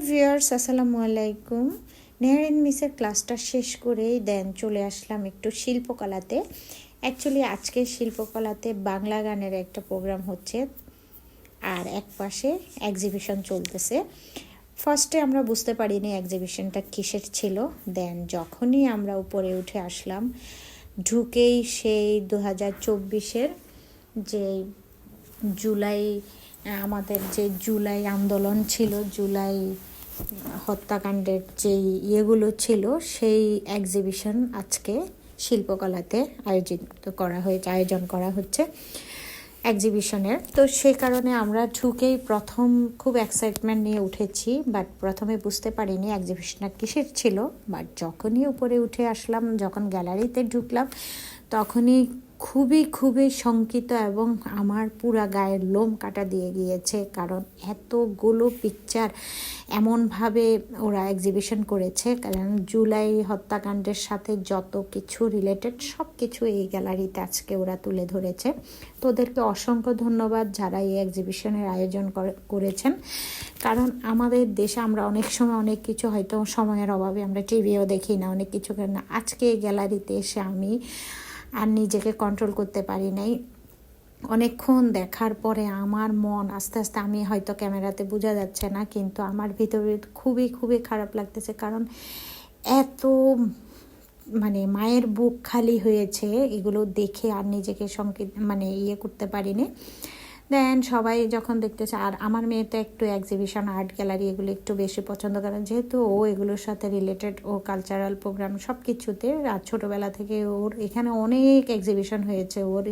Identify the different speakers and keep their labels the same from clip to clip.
Speaker 1: Viewers, আসসালামু আলাইকুম। নেহারিন মিসের ক্লাসটা শেষ করেই দেন চলে আসলাম একটু শিল্পকলাতে। অ্যাকচুয়ালি আজকে শিল্পকলাতে বাংলা গানের একটা প্রোগ্রাম হচ্ছে, আর এক পাশে এক্সিবিশন চলতেছে। ফার্স্টে আমরা বুঝতে পারিনি এক্সিবিশনটা কিসের ছিল। দেন যখনই আমরা উপরে উঠে আসলাম, ঢুকেই সেই 2024-এর যে জুলাই, আমাদের যে জুলাই আন্দোলন ছিল, জুলাই হত্যাকাণ্ডের যে ইয়েগুলো ছিল, সেই এক্সিবিশন আজকে শিল্পকলাতে আয়োজন করা হচ্ছে এক্সিবিশনের। তো সেই কারণে আমরা ঢুকেই প্রথম খুব এক্সাইটমেন্ট নিয়ে উঠেছি, বাট প্রথমে বুঝতে পারিনি এক্সিবিশনটা কিসের ছিল। বাট যখনই উপরে উঠে আসলাম, যখন গ্যালারিতে ঢুকলাম, তখনই খুবই খুবই শঙ্কিত এবং আমার পুরা গায়ের লোম কাটা দিয়ে গিয়েছে। কারণ এতগুলো পিকচার এমনভাবে ওরা এক্সিবিশন করেছে, কারণ জুলাই হত্যাকাণ্ডের সাথে যত কিছু রিলেটেড সব কিছু এই গ্যালারিতে আজকে ওরা তুলে ধরেছে। তো ওদেরকে অসংখ্য ধন্যবাদ যারা এই এক্সিবিশনের আয়োজন করেছেন। কারণ আমাদের দেশে আমরা অনেক সময় অনেক কিছু, হয়তো সময়ের অভাবে আমরা টিভিও দেখি না, অনেক কিছু করি না। আজকে এই গ্যালারিতে এসে আমি আর নিজেকে কন্ট্রোল করতে পারি নাই। অনেকক্ষণ দেখার পরে আমার মন আস্তে আস্তে, আমি হয়তো ক্যামেরাতে বোঝা যাচ্ছে না, কিন্তু আমার ভিতরে খুবই খুবই খারাপ লাগতেছে। কারণ এত মায়ের বুক খালি হয়েছে এগুলো দেখে, আর নিজেকে ইয়ে করতে পারিনি। দেন সবাই যখন দেখতেছে, আর আমার মেয়ে তো একটু এক্সিবিশন, আর্ট গ্যালারি এগুলো একটু বেশি পছন্দ করে, যেহেতু ও এগুলোর সাথে রিলেটেড, ও কালচারাল প্রোগ্রাম সব কিছুতে, আর ছোটোবেলা থেকে ওর এখানে অনেক এক্সিবিশন হয়েছে। ওর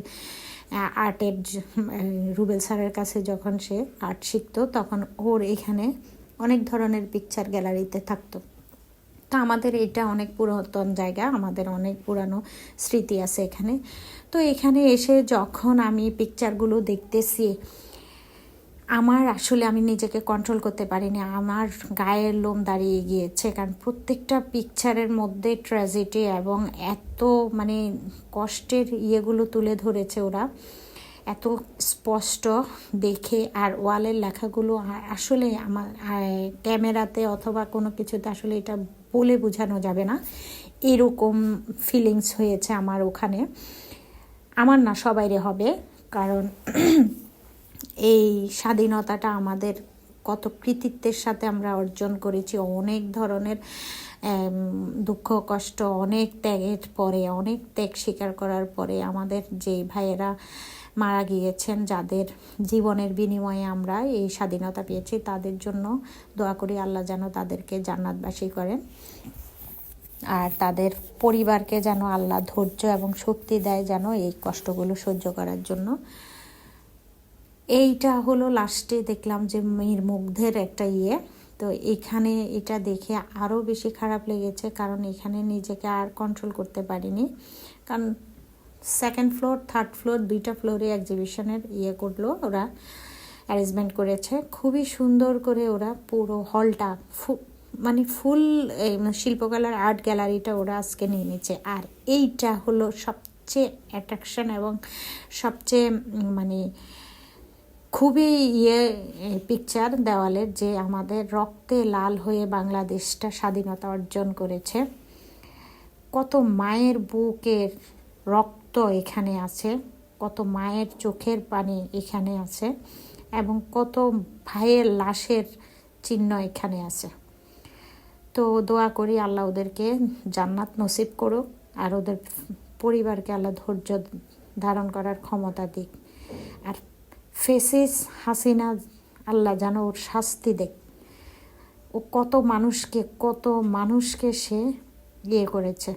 Speaker 1: আর্টের রুবেল স্যারের কাছে যখন সে আর্ট শিখতো, তখন ওর এখানে অনেক ধরনের পিকচার গ্যালারিতে থাকতো। তো আমাদের এটা অনেক পুরাতন জায়গা, আমাদের অনেক পুরানো স্মৃতি আছে এখানে। তো এখানে এসে যখন আমি পিকচারগুলো দেখতেছি, আমি নিজেকে কন্ট্রোল করতে পারিনি, আমার গায়ের লোম দাঁড়িয়ে গিয়েছে। কারণ প্রত্যেকটা পিকচারের মধ্যে ট্র্যাজেডি এবং এত কষ্টের ইয়েগুলো তুলে ধরেছে ওরা, এত স্পষ্ট দেখে। আর ওয়ালের লেখাগুলো আসলে আমার ক্যামেরাতে অথবা কোনো কিছুতে আসলে এটা বলে বোঝানো যাবে না, এরকম ফিলিংস হয়েছে আমার ওখানে। আমার না, সবাইরে হবে। কারণ এই স্বাধীনতাটা আমাদের কত কৃতিত্বের সাথে আমরা অর্জন করেছি, অনেক ধরনের দুঃখ কষ্ট, অনেক ত্যাগের পরে, অনেক ত্যাগ স্বীকার করার পরে আমাদের যে ভাইয়েরা মারা গিয়েছেন, যাদের জীবনের বিনিময়ে আমরা এই স্বাধীনতা পেয়েছি, তাদের জন্য দোয়া করি আল্লাহ যেন তাদেরকে জান্নাতবাসী করেন, আর তাদের পরিবারকে যেন আল্লাহ ধৈর্য এবং শক্তি দেয় যেন এই কষ্টগুলো সহ্য করার জন্য। এইটা হলো লাস্টে দেখলাম যে মীর মুগ্ধের একটা ইয়ে। তো এখানে এটা দেখে আরও বেশি খারাপ লেগেছে, কারণ এখানে নিজেকে আর কন্ট্রোল করতে পারিনি। কারণ সেকেন্ড ফ্লোর, থার্ড ফ্লোর, দুইটা ফ্লোরে এক্সিবিশনের ইয়ে করলো, ওরা অ্যারেঞ্জমেন্ট করেছে খুবই সুন্দর করে। ওরা পুরো হলটা ফুল শিল্পকলার আর্ট গ্যালারিটা ওরা আজকে নিয়ে নিচ্ছে। আর এইটা হলো সবচেয়ে অ্যাট্রাকশন এবং সবচেয়ে খুবই পিকচার দেওয়ালের, যে আমাদের রক্তে লাল হয়ে বাংলাদেশটা স্বাধীনতা অর্জন করেছে। কত মায়ের বুকের রক্ত এখানে আছে, কত মায়ের চোখের পানি এখানে আছে, এবং কত ভাইয়ের লাশের চিহ্ন এখানে আছে। তো দোয়া করি আল্লাহ ওদেরকে জান্নাত নসিব করুক, আর ওদের পরিবারকে আল্লাহ ধৈর্য ধারণ করার ক্ষমতা দিক। আর ফেসিস হাসিনা আল্লাহ যেন ওর শাস্তি দেখ। ও কত মানুষকে সে ইয়ে করেছে।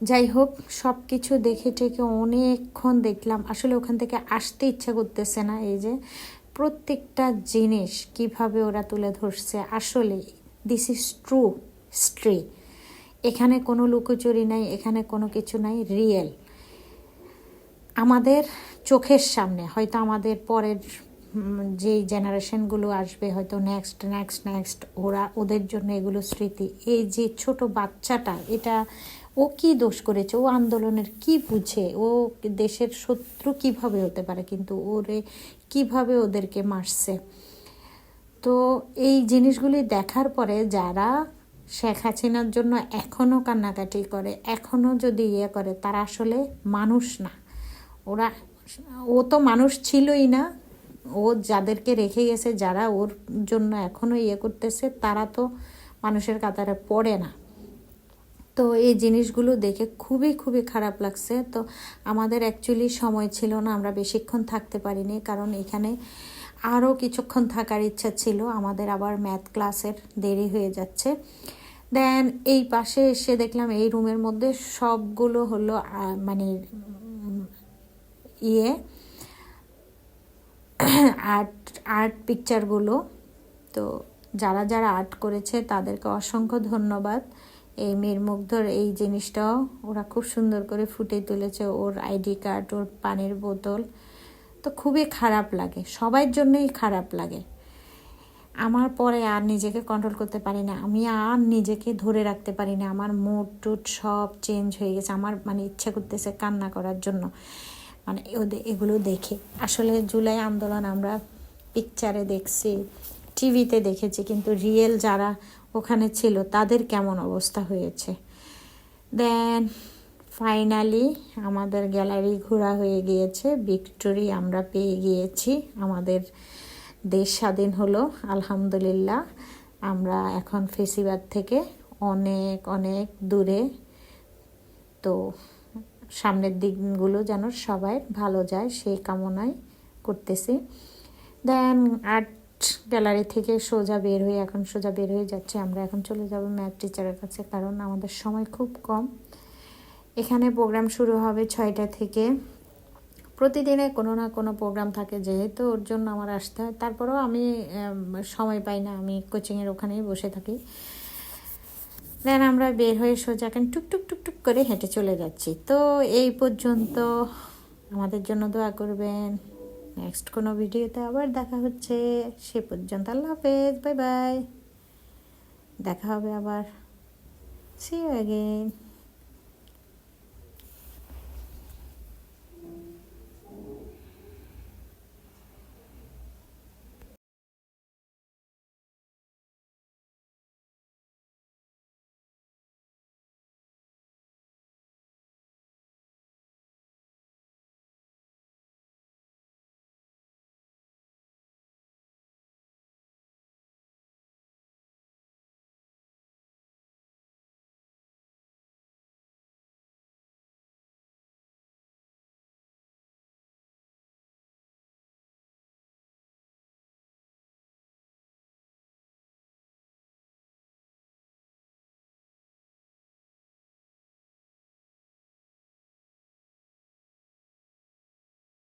Speaker 1: যাই হোক, সব কিছু দেখে টেকে অনেকক্ষণ দেখলাম, আসলে ওখান থেকে আসতে ইচ্ছা করতেছে না। এই যে প্রত্যেকটা জিনিস কিভাবে ওরা তুলে ধরছে, আসলে দিস ইজ ট্রু হিস্ট্রি। এখানে কোনো লুকোচুরি নাই, এখানে কোনো কিছু নাই, রিয়েল আমাদের চোখের সামনে। হয়তো আমাদের পরের যেই জেনারেশনগুলো আসবে, হয়তো নেক্সট ওদের জন্য এগুলো স্মৃতি। এই যে ছোট বাচ্চাটা, এটা ও কি দোষ করেছে, ও আন্দোলনের কি বুঝে, ও দেশের শত্রু কিভাবে হতে পারে, কিন্তু ওরে কিভাবে ওদেরকে মারছে। তো এই জিনিসগুলি দেখার পরে যারা শেখ হাসিনার জন্য এখনও কান্নাকাটি করে, এখনও যদি ইয়ে করে, তারা আসলে মানুষ না। ওরা ও তো মানুষ ছিলই না। ও যাদেরকে রেখে গেছে, যারা ওর জন্য এখনও ইয়ে করতেছে, তারা তো মানুষের কাতারে পড়ে না। তো এই জিনিসগুলো দেখে খুবই খুবই খারাপ লাগছে। তো আমাদের অ্যাকচুয়ালি সময় ছিল না, আমরা বেশিক্ষণ থাকতে পারিনি, কারণ এখানে আরও কিছুক্ষণ থাকার ইচ্ছা ছিল। আমাদের আবার ম্যাথ ক্লাসের দেরি হয়ে যাচ্ছে। দেন এই পাশে এসে দেখলাম এই রুমের মধ্যে সবগুলো হলো মানে ইয়ে আর্ট পিকচারগুলো। তো যারা যারা আর্ট করেছে তাদেরকে অসংখ্য ধন্যবাদ। এই মীরমুগ্ধর এই জিনিসটাও ওরা খুব সুন্দর করে ফুটিয়ে তুলেছে, ওর আইডি কার্ড, ওর পানির বোতল। তো খুবই খারাপ লাগে, সবার জন্যই খারাপ লাগে। আমার পরে আর নিজেকে কন্ট্রোল করতে পারি না, আমি আর নিজেকে ধরে রাখতে পারি না। আমার মুড টুড সব চেঞ্জ হয়ে গেছে। আমার মানে ইচ্ছা করতেছে কান্না করার জন্য, মানে এগুলো দেখে। আসলে জুলাই আন্দোলন আমরা পিকচারে দেখছি, টিভিতে দেখেছি, কিন্তু রিয়েল যারা ওখানে ছিল তাদের কেমন অবস্থা হয়েছে। দেন ফাইনালি আমাদের গ্যালারি ঘোরা হয়ে গিয়েছে, ভিক্টোরি আমরা পেয়ে গিয়েছি, আমাদের দেশ স্বাধীন হলো আলহামদুলিল্লাহ। আমরা এখন ফেসিবাদ থেকে অনেক অনেক দূরে। তো সামনের দিনগুলো যেন সবাই ভালো যায় সেই কামনাই করতেছি। দেন আর্ট গ্যালারি থেকে সোজা বের হয়ে যাচ্ছে। আমরা এখন চলে যাব ম্যাথ টিচারের কাছে, কারণ আমাদের সময় খুব কম। এখানে প্রোগ্রাম শুরু হবে 6টা থেকে। প্রতিদিনে কোনো না কোনো প্রোগ্রাম থাকে, যেহেতু ওর জন্য আমার আসতে হয়। তারপরেও আমি সময় পাই না, আমি কোচিংয়ের ওখানেই বসে থাকি। দেন আমরা বের হয়ে সোজা এখন টুকটুক টুকটুক করে হেঁটে চলে যাচ্ছি। তো এই পর্যন্ত, আমাদের জন্য দোয়া করবেন। নেক্সট কোনো ভিডিওতে আবার দেখা হচ্ছে, সে পর্যন্ত আল্লাহ হাফেজ, বাই বাই। দেখা হবে আবার, সি ইউ অ্যাগেন।